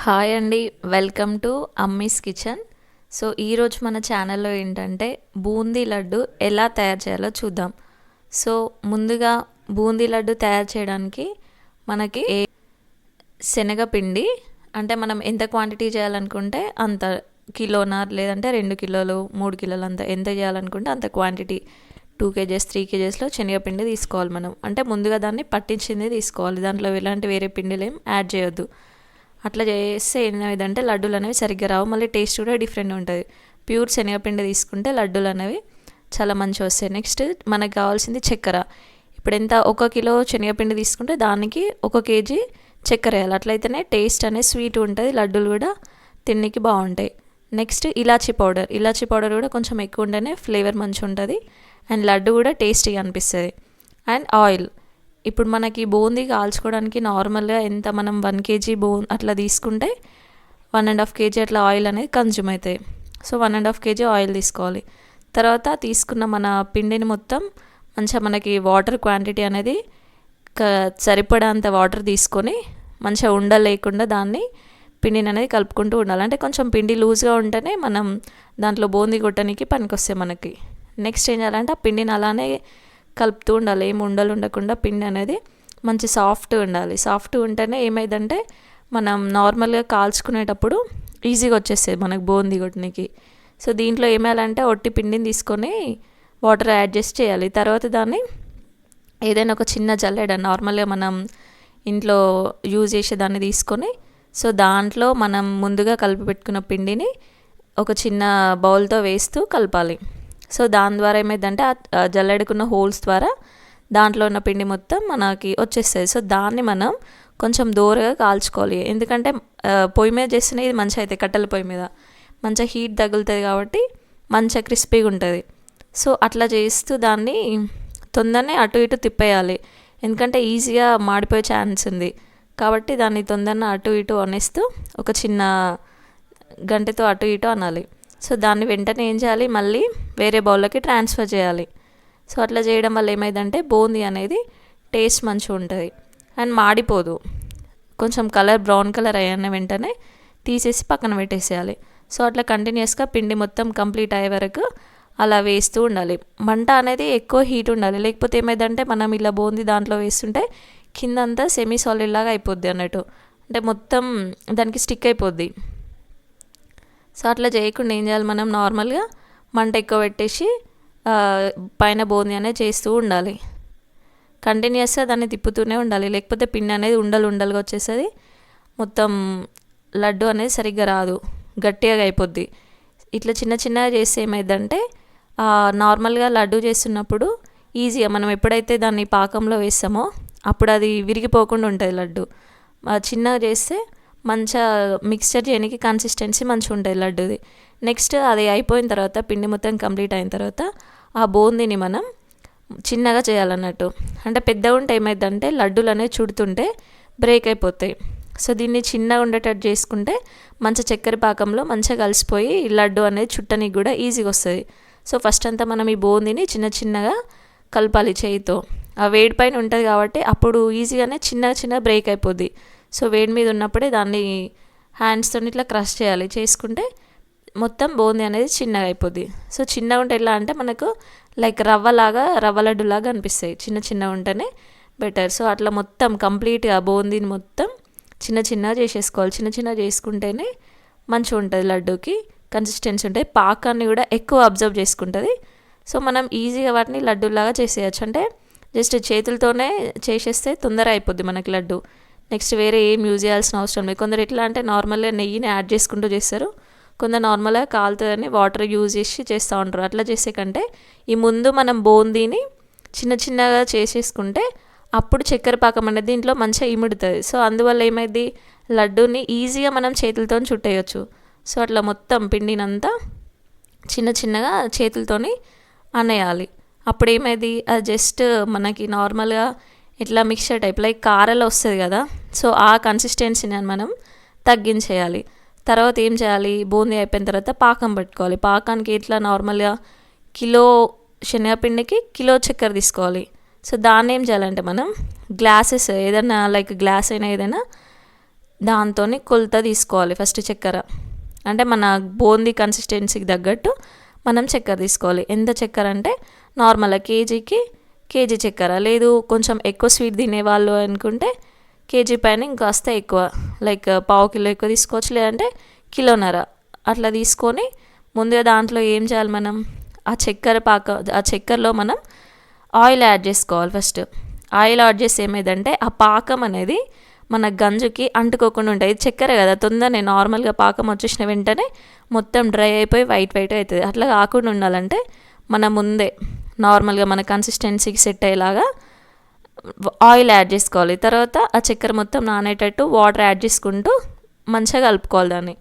Hi అండి. Welcome to Ammi's kitchen. So ఈరోజు మన ఛానల్లో ఏంటంటే బూందీ లడ్డు ఎలా తయారు చేయాలో చూద్దాం. సో ముందుగా బూందీ లడ్డు తయారు చేయడానికి మనకి శనగపిండి అంటే మనం ఎంత క్వాంటిటీ చేయాలనుకుంటే అంత, కిలోన లేదంటే 2 కిలోలు 3 కిలోలు అంత ఎంత చేయాలనుకుంటే అంత క్వాంటిటీ 2 కేజెస్ 3 కేజెస్లో శనగపిండి తీసుకోవాలి మనం. అంటే ముందుగా దాన్ని పట్టించింది తీసుకోవాలి, దాంట్లో ఎలాంటి వేరే పిండిలు ఏం యాడ్ చేయొద్దు. అట్లా చేస్తే ఏమైందంటే లడ్డూలు అనేవి సరిగ్గా రావు, మళ్ళీ టేస్ట్ కూడా డిఫరెంట్ ఉంటుంది. ప్యూర్ శనగపిండి తీసుకుంటే లడ్డూలు అనేవి చాలా మంచిగా వస్తాయి. నెక్స్ట్ మనకు కావాల్సింది చక్కెర. ఇప్పుడు ఎంత 1 కిలో శనగపిండి తీసుకుంటే దానికి 1 కేజీ చక్కెర వేయాలి. అట్లయితేనే టేస్ట్ అనేది స్వీట్ ఉంటుంది, లడ్డూలు కూడా తినడానికి బాగుంటాయి. నెక్స్ట్ ఇలాచీ పౌడర్ కూడా కొంచెం ఎక్కువ ఉంటేనే ఫ్లేవర్ మంచిగా ఉంటుంది అండ్ లడ్డు కూడా టేస్టీగా అనిపిస్తుంది. అండ్ ఆయిల్, ఇప్పుడు మనకి బూందీ కాల్చుకోవడానికి నార్మల్గా ఎంత మనం 1 కేజీ అట్లా తీసుకుంటే 1.5 కేజీ అట్లా ఆయిల్ అనేది కన్జ్యూమ్ అవుతాయి. సో 1.5 కేజీ ఆయిల్ తీసుకోవాలి. తర్వాత తీసుకున్న మన పిండిని మొత్తం మంచిగా మనకి వాటర్ క్వాంటిటీ అనేది సరిపడంత వాటర్ తీసుకొని మంచిగా ఉండలేకుండా దాన్ని పిండిని అనేది కలుపుకుంటూ ఉండాలి. అంటే కొంచెం పిండి లూజ్గా ఉంటేనే మనం దాంట్లో బూందీ కొట్టడానికి పనికొస్తాయి మనకి. నెక్స్ట్ ఏం చేయాలంటే ఆ పిండిని అలానే కలుపుతూ ఉండాలి, ఏం ఉండలు ఉండకుండా పిండి అనేది మంచి సాఫ్ట్గా ఉండాలి. సాఫ్ట్గా ఉంటేనే ఏమైందంటే మనం నార్మల్గా కాల్చుకునేటప్పుడు ఈజీగా వచ్చేస్తుంది మనకు బూందీ కొట్టడానికి. సో దీంట్లో ఏమేయాలంటే ఒట్టి పిండిని తీసుకొని వాటర్ యాడ్ చేసి చేయాలి. తర్వాత దాన్ని ఏదైనా ఒక చిన్న జల్లెడ, నార్మల్గా మనం ఇంట్లో యూజ్ చేసేదాన్ని తీసుకొని సో దాంట్లో మనం ముందుగా కలిపి పెట్టుకున్న పిండిని ఒక చిన్న బౌల్తో వేస్తూ కలపాలి. సో దాని ద్వారా ఏమైందంటే ఆ జల్లెడుకున్న హోల్స్ ద్వారా దాంట్లో ఉన్న పిండి మొత్తం మనకి వచ్చేస్తుంది. సో దాన్ని మనం కొంచెం దూరగా కాల్చుకోవాలి, ఎందుకంటే పొయ్యి మీద చేస్తేనే ఇది మంచిగా అవుతాయి. కట్టెల పొయ్యి మీద మంచిగా హీట్ తగులుతుంది కాబట్టి మంచిగా క్రిస్పీగా ఉంటుంది. సో అట్లా చేస్తూ దాన్ని తొందరనే అటు ఇటు తిప్పేయాలి, ఎందుకంటే ఈజీగా మాడిపోయే ఛాన్స్ ఉంది. కాబట్టి దాన్ని తొందరగా అటు ఇటు అనేస్తూ ఒక చిన్న గంటెతో అటు ఇటు అనాలి. సో దాన్ని వెంటనే ఏం చేయాలి, మళ్ళీ వేరే బౌల్లోకి ట్రాన్స్ఫర్ చేయాలి. సో అట్లా చేయడం వల్ల ఏమైందంటే బూందీ అనేది టేస్ట్ మంచిగా ఉంటుంది అండ్ మాడిపోదు. కొంచెం కలర్ బ్రౌన్ కలర్ అయిన వెంటనే తీసేసి పక్కన పెట్టేసేయాలి. సో అట్లా కంటిన్యూస్గా పిండి మొత్తం కంప్లీట్ అయ్యే వరకు అలా వేస్తూ ఉండాలి. మంట అనేది ఎక్కువ హీట్ ఉండాలి, లేకపోతే ఏమైందంటే మనం ఇలా బూందీ దాంట్లో వేస్తుంటే కిందంతా సెమీ సాలిడ్ లాగా అయిపోద్ది అన్నట్టు, అంటే మొత్తం దానికి స్టిక్ అయిపోద్ది. సో అట్లా చేయకుండా ఏం చేయాలి, మనం నార్మల్గా మంట ఎక్కువ పెట్టేసి పైన బూందీ అనేది చేస్తూ ఉండాలి. కంటిన్యూస్గా దాన్ని తిప్పుతూనే ఉండాలి, లేకపోతే పిండి అనేది ఉండలుగా వచ్చేస్తుంది. మొత్తం లడ్డు అనేది సరిగ్గా రాదు, గట్టిగా అయిపోద్ది. ఇట్లా చిన్న చిన్నగా చేస్తే ఏమైందంటే నార్మల్గా లడ్డు చేస్తున్నప్పుడు ఈజీగా మనం ఎప్పుడైతే దాన్ని పాకంలో వేస్తామో అప్పుడు అది విరిగిపోకుండా ఉంటుంది లడ్డు. చిన్నగా చేస్తే మంచిగా మిక్స్చర్ చేయడానికి కన్సిస్టెన్సీ మంచిగా ఉంటుంది లడ్డుది. నెక్స్ట్ అది అయిపోయిన తర్వాత పిండి మొత్తం కంప్లీట్ అయిన తర్వాత ఆ బూందీని మనం చిన్నగా చేయాలన్నట్టు. అంటే పెద్దగా ఉంటే ఏమైందంటే లడ్డూలు అనేవి చుడుతుంటే బ్రేక్ అయిపోతాయి. సో దీన్ని చిన్నగా ఉండేటట్టు చేసుకుంటే మంచి చక్కెర పాకంలో మంచిగా కలిసిపోయి లడ్డు అనేది చుట్టనికి కూడా ఈజీగా వస్తుంది. సో ఫస్ట్ అంతా మనం ఈ బూందీని చిన్న చిన్నగా కలపాలి చేయితో. ఆ వేడి పైన ఉంటుంది కాబట్టి అప్పుడు ఈజీగానే చిన్న బ్రేక్ అయిపోద్ది. సో వేడి మీద ఉన్నప్పుడే దాన్ని హ్యాండ్స్తో ఇట్లా క్రష్ చేయాలి, చేసుకుంటే మొత్తం బూందీ అనేది చిన్నగా అయిపోద్ది. సో చిన్నగా ఉంటే ఎలా అంటే మనకు లైక్ రవ్వ లడ్డులాగా అనిపిస్తాయి, చిన్నగా ఉంటేనే బెటర్. సో అట్లా మొత్తం కంప్లీట్గా బూందీని మొత్తం చిన్నగా చేసేసుకోవాలి. చిన్నగా చేసుకుంటేనే మంచిగా ఉంటుంది, లడ్డూకి కన్సిస్టెన్సీ ఉంటుంది, పాకాన్ని కూడా ఎక్కువ అబ్జర్వ్ చేసుకుంటుంది. సో మనం ఈజీగా వాటిని లడ్డూలాగా చేసేయచ్చు, అంటే జస్ట్ చేతులతోనే చేసేస్తే తొందర అయిపోద్ది మనకి లడ్డు. నెక్స్ట్ వేరే ఏం యూజ్ చేయాల్సిన అవసరం లేదు. కొందరు ఎట్లా అంటే నార్మల్గా నెయ్యిని యాడ్ చేసుకుంటూ చేస్తారు, కొందరు నార్మల్గా కాలుతుందని వాటర్ యూజ్ చేసి చేస్తూ ఉంటారు. అట్లా చేసే కంటే ఈ ముందు మనం బూందీని చిన్నగా చేసేసుకుంటే అప్పుడు చక్కెర పాకం అనేది దీంట్లో మంచిగా ఇముడుతుంది. సో అందువల్ల ఏమైంది, లడ్డూని ఈజీగా మనం చేతులతో చుట్టేయచ్చు. సో అట్లా మొత్తం పిండినంతా చిన్నగా చేతులతోని అనేయాలి. అప్పుడు ఏమైంది, అది జస్ట్ మనకి నార్మల్గా ఇట్లా మిక్చర్ టైప్ లైక్ కారలో వస్తుంది కదా, సో ఆ కన్సిస్టెన్సీని మనం తగ్గించేయాలి. తర్వాత ఏం చేయాలి, బూందీ అయిపోయిన తర్వాత పాకం పెట్టుకోవాలి. పాకానికి ఇట్లా నార్మల్గా కిలో శనగపిండికి కిలో చక్కెర తీసుకోవాలి. సో దాన్ని ఏం చేయాలంటే మనం గ్లాసెస్ ఏదైనా లైక్ గ్లాస్ అయినా ఏదైనా దాంతో కొలత తీసుకోవాలి ఫస్ట్ చక్కెర. అంటే మన బూందీ కన్సిస్టెన్సీకి తగ్గట్టు మనం చక్కెర తీసుకోవాలి. ఎంత చక్కెర అంటే నార్మల్గా కేజీకి కేజీ చక్కెర, లేదు కొంచెం ఎక్కువ స్వీట్ తినేవాళ్ళు అనుకుంటే కేజీ పైన ఇంకాస్త ఎక్కువ, లైక్ పావు కిలో ఎక్కువ తీసుకోవచ్చు, లేదంటే కిలోన్నర అట్లా తీసుకొని ముందుగా దాంట్లో ఏం చేయాలి, మనం ఆ చక్కెరలో మనం ఆయిల్ యాడ్ చేసుకోవాలి. ఫస్ట్ ఆయిల్ యాడ్ చేసి ఏమైందంటే ఆ పాకం అనేది మన గంజుకి అంటుకోకుండా ఉంటుంది. చక్కెర కదా, తొందరనే నార్మల్గా పాకం వచ్చేసిన వెంటనే మొత్తం డ్రై అయిపోయి వైట్ అవుతుంది. అట్లా కాకుండా ఉండాలంటే మన ముందే నార్మల్గా మన కన్సిస్టెన్సీకి సెట్ అయ్యేలాగా ఆయిల్ యాడ్ చేసుకోవాలి. తర్వాత ఆ చక్కెర మొత్తం నానేటట్టు వాటర్ యాడ్ చేసుకుంటూ మంచిగా కలుపుకోవాలి. దాన్ని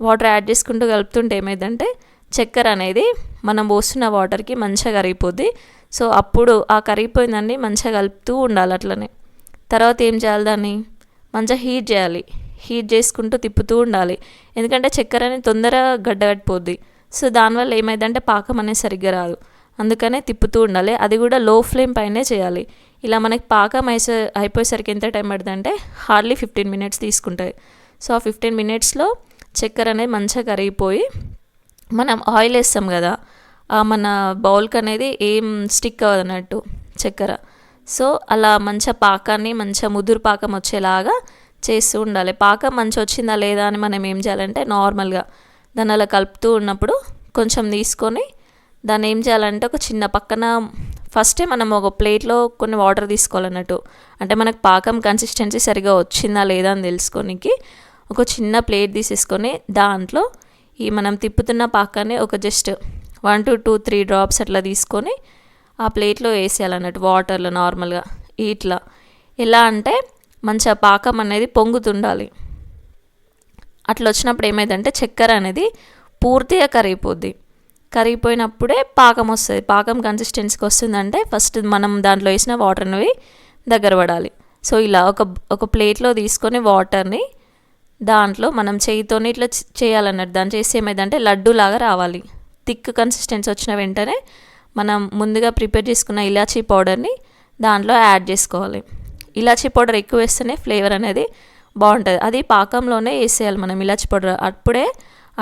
వాటర్ యాడ్ చేసుకుంటూ కలుపుతుంటే ఏమైందంటే చక్కెర అనేది మనం పోస్తున్న వాటర్కి మంచిగా కరిగిపోద్ది. సో అప్పుడు ఆ కరిగిపోయిందాన్ని మంచిగా కలుపుతూ ఉండాలి అట్లనే. తర్వాత ఏం చేయాలి, దాన్ని మంచిగా హీట్ చేయాలి. హీట్ చేసుకుంటూ తిప్పుతూ ఉండాలి, ఎందుకంటే చక్కెర అనేది తొందరగా గడ్డగట్టిపోద్ది. సో దానివల్ల ఏమైందంటే పాకం అనేది సరిగ్గా రాదు. అందుకనే తిప్పుతూ ఉండాలి, అది కూడా లో ఫ్లేమ్ పైనే చేయాలి. ఇలా మనకి పాకం అయిపోయేసరికి ఎంత టైం పడుతుందంటే హార్డ్లీ 15 minutes తీసుకుంటుంది. సో ఆ 15 minutesలో చక్కెర అనేది మంచిగా కరిగిపోయి మనం ఆయిల్ వేస్తాం కదా, మన బౌల్కి అనేది ఏం స్టిక్ అవ్వదు అన్నట్టు చక్కెర. సో అలా మంచిగా పాకాన్ని మంచిగా ముదురు పాకం వచ్చేలాగా చేస్తూ ఉండాలి. పాకం మంచిగా వచ్చిందా లేదా అని మనం ఏం చేయాలంటే నార్మల్గా దాన్ని అలా కలుపుతూ ఉన్నప్పుడు కొంచెం తీసుకొని దాన్ని ఏం చేయాలంటే ఒక చిన్న పక్కన ఫస్టే మనం ఒక ప్లేట్లో కొన్ని వాటర్ తీసుకోవాలన్నట్టు. అంటే మనకు పాకం కన్సిస్టెన్సీ సరిగా వచ్చిందా లేదా అని తెలుసుకోనికి ఒక చిన్న ప్లేట్ తీసేసుకొని దాంట్లో ఈ మనం తిప్పుతున్న పాకాన్ని ఒక జస్ట్ 1 to 2, 3 drops అట్లా తీసుకొని ఆ ప్లేట్లో వేసేయాలన్నట్టు వాటర్లో నార్మల్గా. ఇట్లా ఎలా అంటే మంచిగా పాకం అనేది పొంగుతుండాలి. అట్లా వచ్చినప్పుడు ఏమైందంటే చక్కెర అనేది పూర్తిగా కరిగిపోయినప్పుడే పాకం వస్తుంది. పాకం కన్సిస్టెన్సీకి వస్తుందంటే ఫస్ట్ మనం దాంట్లో వేసిన వాటర్ అనేవి దగ్గర పడాలి. సో ఇలా ఒక ప్లేట్లో తీసుకొని వాటర్ని దాంట్లో మనం చేయితోని ఇట్లా చేయాలన్నట్టు. దాన్ని చేసి ఏమైందంటే లడ్డు లాగా రావాలి. థిక్ కన్సిస్టెన్సీ వచ్చిన వెంటనే మనం ముందుగా ప్రిపేర్ చేసుకున్న ఇలాచీ పౌడర్ని దాంట్లో యాడ్ చేసుకోవాలి. ఇలాచీ పౌడర్ ఎక్కువ వేస్తేనే ఫ్లేవర్ అనేది బాగుంటుంది. అది పాకంలోనే వేసేయాలి మనం ఇలాచీ పౌడర్, అప్పుడే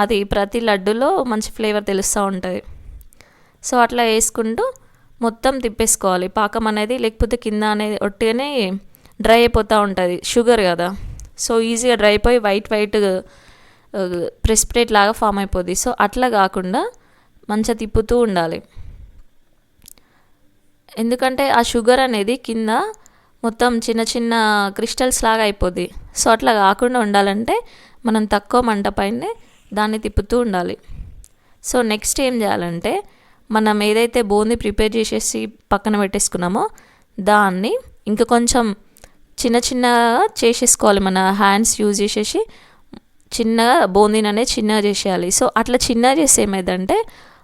అది ప్రతి లడ్డులో మంచి ఫ్లేవర్ తెలుస్తూ ఉంటుంది. సో అట్లా వేసుకుంటూ మొత్తం తిప్పేసుకోవాలి పాకం అనేది, లేకపోతే కింద అనేది ఒట్టిగానే డ్రై అయిపోతూ ఉంటుంది, షుగర్ కదా. సో ఈజీగా డ్రై అయిపోయి వైట్ ప్రెసిపిటేట్ లాగా ఫామ్ అయిపోద్ది. సో అట్లా కాకుండా మంచిగా తిప్పుతూ ఉండాలి, ఎందుకంటే ఆ షుగర్ అనేది కింద మొత్తం చిన్న చిన్న క్రిస్టల్స్ లాగా అయిపోద్ది. సో అట్లా కాకుండా ఉండాలంటే మనం తక్కువ మంట పైనే దాన్ని తిప్పుతూ ఉండాలి. సో నెక్స్ట్ ఏం చేయాలంటే మనం ఏదైతే బూందీ ప్రిపేర్ చేసేసి పక్కన పెట్టేసుకున్నామో దాన్ని ఇంకా కొంచెం చిన్నగా చేసేసుకోవాలి. మన హ్యాండ్స్ యూజ్ చేసేసి చిన్నగా బూందీని అనేది చిన్నగా చేసేయాలి. సో అట్లా చిన్నగా చేస్తే ఏమైందంటే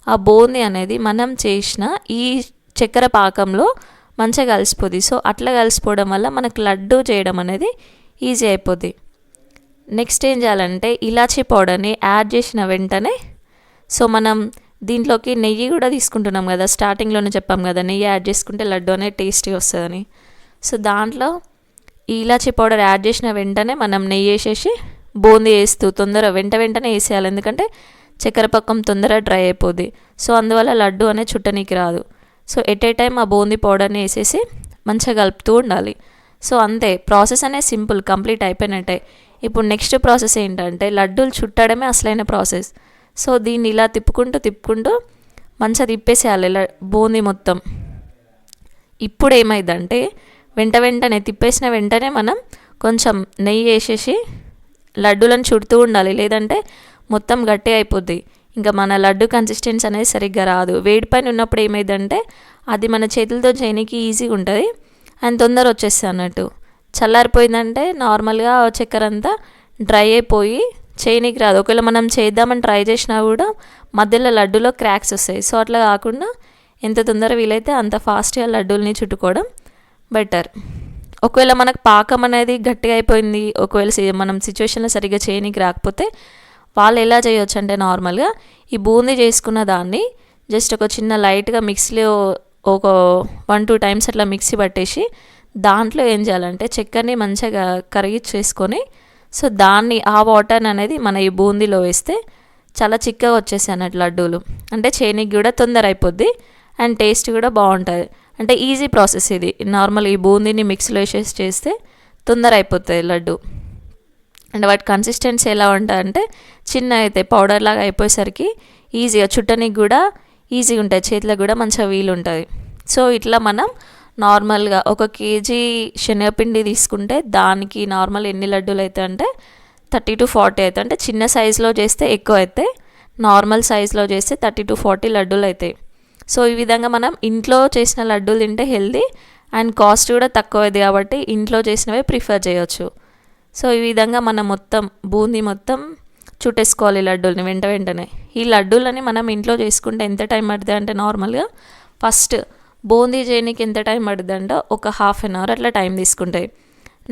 ఆ బూందీ అనేది మనం చేసిన ఈ చక్కెర పాకంలో మంచిగా కలిసిపోద్ది. సో అట్లా కలిసిపోవడం వల్ల మనకు లడ్డు చేయడం అనేది ఈజీ అయిపోద్ది. నెక్స్ట్ ఏం చేయాలంటే ఇలాచీ పౌడర్ని యాడ్ చేసిన వెంటనే, సో మనం దీంట్లోకి నెయ్యి కూడా తీసుకుంటున్నాం కదా, స్టార్టింగ్లోనే చెప్పాం కదా నెయ్యి యాడ్ చేసుకుంటే లడ్డు అనేది టేస్టీ వస్తుందని. సో దాంట్లో ఈ ఇలాచీ పౌడర్ యాడ్ చేసిన వెంటనే మనం నెయ్యి వేసేసి బూందీ వేస్తూ వెంటనే వేసేయాలి, ఎందుకంటే చక్కెర పక్కం తొందరగా డ్రై అయిపోద్ది. సో అందువల్ల లడ్డు అనేది చుట్టనీకి రాదు. సో ఎట్ ఏ టైం ఆ బూందీ పౌడర్ని వేసేసి మంచిగా కలుపుతూ ఉండాలి. సో అంతే, ప్రాసెస్ అనేది సింపుల్, కంప్లీట్ అయిపోయినట్టే. ఇప్పుడు నెక్స్ట్ ప్రాసెస్ ఏంటంటే లడ్డూలు చుట్టడమే అసలైన ప్రాసెస్. సో దీన్ని ఇలా తిప్పుకుంటూ మంచిగా తిప్పేసేయాలి ఇలా బూందీ మొత్తం. ఇప్పుడు ఏమైందంటే వెంటనే తిప్పేసిన వెంటనే మనం కొంచెం నెయ్యి వేసేసి లడ్డూలను చుడుతూ ఉండాలి, లేదంటే మొత్తం గట్టి అయిపోద్ది. ఇంకా మన లడ్డు కన్సిస్టెన్సీ అనేది సరిగ్గా రాదు. వేడి పైన ఉన్నప్పుడు ఏమైందంటే అది మన చేతులతో చేయడానికి ఈజీగా ఉంటుంది అండ్ తొందర వచ్చేస్తుంది అన్నట్టు. చల్లారిపోయిందంటే నార్మల్గా చక్కెర అంతా డ్రై అయిపోయి చేయనికి రాదు. ఒకవేళ మనం చేద్దామని ట్రై చేసినా కూడా మధ్యలో లడ్డూలో క్రాక్స్ వస్తాయి. సో అట్లా కాకుండా ఎంత తొందర వీలైతే అంత ఫాస్ట్గా లడ్డూల్ని చుట్టుకోవడం బెటర్. ఒకవేళ మనకు పాకం అనేది గట్టిగా అయిపోయింది, ఒకవేళ మనం సిచ్యువేషన్లో సరిగ్గా చేయనికి రాకపోతే వాళ్ళు ఎలా చేయొచ్చు అంటే నార్మల్గా ఈ బూందీ చేసుకున్న దాన్ని జస్ట్ ఒక చిన్న లైట్గా మిక్సీలో ఒక 1-2 times అట్లా మిక్సీ పట్టేసి దాంట్లో ఏం చేయాలంటే చక్కెరని మంచిగా కరిగిచ్చేసుకొని సో దాన్ని ఆ వాటర్ అనేది మన ఈ బూందీలో వేస్తే చాలా చిక్కగా వచ్చేసాయి అన్నట్టు లడ్డూలు. అంటే చేయనీకి కూడా తొందర అయిపోద్ది అండ్ టేస్ట్ కూడా బాగుంటుంది. అంటే ఈజీ ప్రాసెస్ ఇది. నార్మల్ ఈ బూందీని మిక్స్లో వేసేసి చేస్తే తొందర అయిపోతుంది లడ్డు. అండ్ వాటి కన్సిస్టెన్సీ ఎలా ఉంటుందంటే చిన్న అయితే పౌడర్ లాగా అయిపోయేసరికి ఈజీగా చుట్టనికి కూడా ఈజీగా ఉంటుంది, చేతిలో కూడా మంచిగా వీలు ఉంటుంది. సో ఇట్లా మనం నార్మల్గా 1 kg శనగపిండి తీసుకుంటే దానికి నార్మల్ ఎన్ని లడ్డూలు అవుతాయి అంటే 30 to 40 అవుతాయి. అంటే చిన్న సైజులో చేస్తే ఎక్కువ అవుతాయి, నార్మల్ సైజులో చేస్తే 30 to 40 లడ్డూలు అవుతాయి. సో ఈ విధంగా మనం ఇంట్లో చేసిన లడ్డూలు తింటే హెల్దీ అండ్ కాస్ట్ కూడా తక్కువ అవుతుంది కాబట్టి ఇంట్లో చేసినవే ప్రిఫర్ చేయొచ్చు. సో ఈ విధంగా మనం మొత్తం బూందీ మొత్తం చుట్టేసుకోవాలి లడ్డూలని వెంటనే. ఈ లడ్డూలని మనం ఇంట్లో చేసుకుంటే ఎంత టైం పడుతుంది అంటే నార్మల్గా ఫస్ట్ బూందీ చేయడానికి ఎంత టైం పడుతుంది అంటే ఒక 1/2 hour అట్లా టైం తీసుకుంటాయి.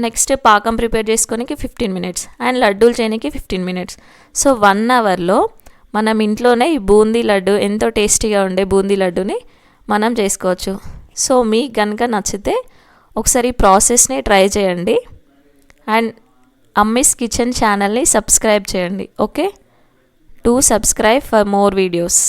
నెక్స్ట్ పాకం ప్రిపేర్ చేసుకోనికి 15 minutes అండ్ లడ్డూలు చేయడానికి 15 minutes. సో 1 hourలో మనం ఇంట్లోనే ఈ బూందీ లడ్డు ఎంతో టేస్టీగా ఉండే బూందీ లడ్డుని మనం చేసుకోవచ్చు. సో మీకు కనుక నచ్చితే ఒకసారి ఈ ప్రాసెస్ని ట్రై చేయండి అండ్ అమ్మీస్ కిచెన్ ఛానల్ని సబ్స్క్రైబ్ చేయండి. Okay, do subscribe for more videos.